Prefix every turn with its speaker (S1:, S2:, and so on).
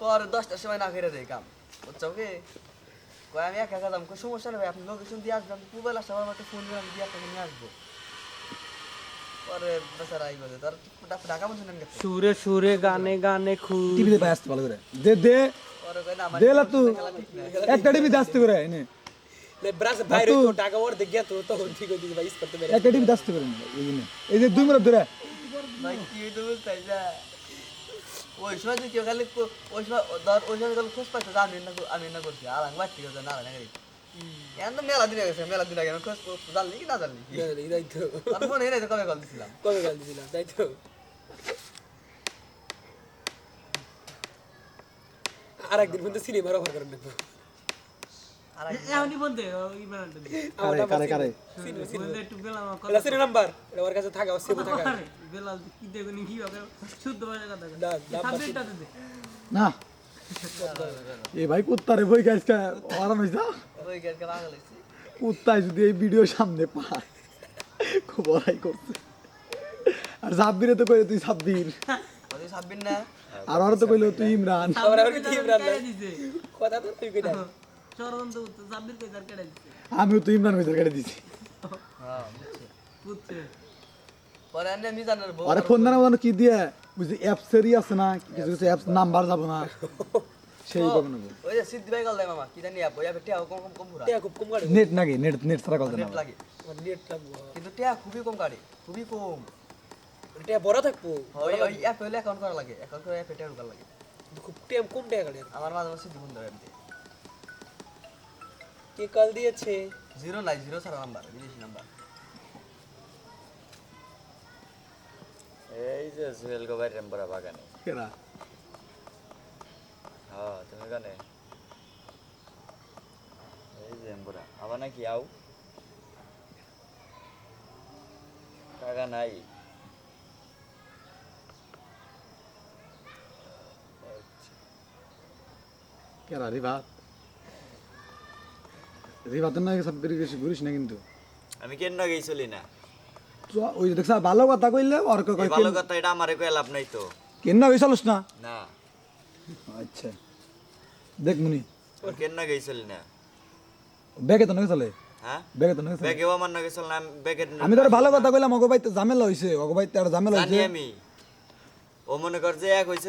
S1: পরে 10টার সময় না করে দেয় কাম বুঝছো কি কই আমি একা একা যাম কোনো সমস্যা নেই ভাই আপনি লোকেশন দিয়ে আসবেন আমি মোবাইল আসলে আমার একটা ফোন দিয়ে আমি দিয়ে আপনাকে নিয়ে আসবো পরে বেচারা আই বলে তার ঢাকা বলছেন না
S2: সুরে সুরে গানে গানে
S3: টিভিতে পাই আসতে ভালো করে দে দে
S1: পরে কই না আমার
S3: দে লাতু একটা টিভিতে আসতে করে এনে
S2: লে ব্রাস বাইরে তো টাকা ওর দেখ গিয়া তো তখন ঠিক হয়ে দিবে ভাই ইস করতে পারে
S3: একটা টিভিতে আসতে করে এই যে 2 মিনিট ধরে
S1: ভাই কি তো বুঝতাই যা ওই সময় যে কেউ খালি ওই সময় ধর ওই সময় খালি খোঁজ পাইছে আমি না করছি আর আমি বাচ্চি করছে না না করি এখন তো মেলা দিন গেছে মেলা দিন আগে আমি খোঁজ জানলি কি না জানলি
S2: এই তো
S1: তার মনে নেই তো কবে কল দিছিলাম
S2: কবে গাল দিছিলাম তাই তো আরেকদিন কিন্তু সিনেমার অফার করেন দেখো
S1: আর
S4: এখনই বলতে ওই বানানটা দে
S3: কারে কারে
S4: বলতে একটু বেলা আমার
S2: এলা সিনে নাম্বার এটা ওর কাছে থাকা সেভ থাকা
S4: আরে বেলা কি দেখো নি কি হবে শুদ্ধ ভাষা কথা
S2: না, না,
S4: সাবজেক্টটা দে
S3: না এ ভাই কুত্তারে বই গাইস কা আরাম হইছা
S1: ওই গেলকে পাগল হইছি
S3: কুত্তায় যদি এই ভিডিও সামনে পায় খুব বড়াই করছে আর সাব্বিরে তো কইলে তুই সাব্বির
S1: ওই সাববিন না
S3: আর ওরা তো কইলো তুই ইমরান
S2: আবার আবার কি ইমরান
S4: কেটে দিছে
S2: কথা তো তুই কইতা
S4: ষড়যন্ত্র করতে সাব্বির কই তার কেটে দিছে
S3: আমিও তো ইমরান কইতে কেটে দিছি
S1: হ্যাঁ বুঝছি।
S4: বুঝছে
S1: পরে আনে মিজানের বউ
S3: আরে ফোন না কি দিয়ে বুঝি অ্যাপসেরই আছে না কিছু কিছু অ্যাপস নাম্বার যাব না সেই কবে নেব
S1: ওই যে সিদ্ধি ভাই গল দেয় মামা কি জানি ওই আপে টিয়া কম কম কম পুরা
S2: টিয়া খুব কম গাড়ি
S3: নেট নাকি নেট নেট ছাড়া কল
S1: নেট
S3: না
S1: লাগে
S2: নেট লাগবো
S1: কিন্তু টিয়া খুবই কম গাড়ি খুবই কম
S2: টিয়া বড় থাকবো
S1: ওই ওই অ্যাপ হইলে অ্যাকাউন্ট করা লাগে অ্যাকাউন্ট করে অ্যাপে টিয়া ঢোকার লাগে
S2: খুব টিয়া কম টিয়া গাড়ি
S1: আমার মাঝে মাঝে সিদ্ধি বন্ধ হয় এমনি
S2: কে কল দিয়েছে
S1: জিরো নাই জিরো ছাড়া নাম্বার বিদেশি নাম্বার
S5: এই যে সুহেল গোবাই রেম্বরা বাগানে
S3: কেরা
S5: হ্যাঁ তুমি গানে এই যে রেম্বরা আবার নাকি আও টাকা নাই
S3: কেরা রিভাত রিভাতের নাকি সাব্বির বেশি ঘুরিস না কিন্তু
S5: আমি কেন গেছিলি না
S3: ওই যে দেখছ ভালো কথা কইলে আর কই
S5: এই ভালো কথা এটা আমারে কই লাভ নাই তো
S3: কেন না গেছলস না
S5: না
S3: আচ্ছা দেখ মুনি
S5: তোর কেন গেছিলি না
S3: ব্যাগে তো না চলে
S5: হ্যাঁ
S3: ব্যাগে তো না চলে
S5: ব্যাগে আমার না গেছিল না ব্যাগে
S3: আমি তোর ভালো কথা কইলাম অগো ভাই ঝামেলা হইছে অগো ভাই তার ঝামেলা
S5: জানি
S3: হইছে
S5: আমি ও মনে কর যে এক হইছে